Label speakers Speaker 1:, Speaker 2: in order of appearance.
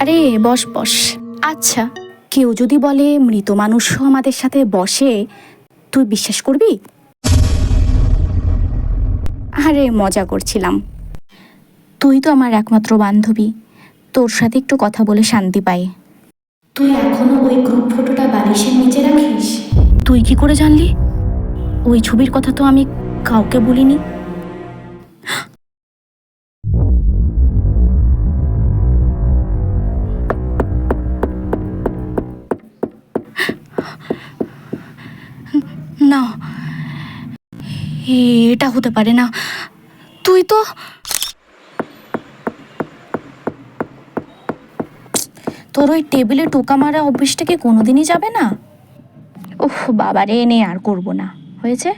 Speaker 1: আরে বস বস। আচ্ছা, কেউ যদি বলে মৃত মানুষও আমাদের সাথে বসে, তুই বিশ্বাস করবি? আরে মজা করছিলাম। তুই তো আমার একমাত্র বান্ধবী, তোর সাথে একটু কথা বলে শান্তি পাই। তুই এখনো ওই গ্রুপ ফটোটা বালিশের নিচে রাখিস? তুই কি করে জানলি? ওই ছবির কথা তো আমি কাউকে বলিনি। না, এটা হতে পারে না। তুই তো তোর ওই টেবিলে টোকা মারা অভ্যেসটা কি কোনোদিনই যাবে না? উফ বাবা রে, নে আর করবো না, হয়েছে।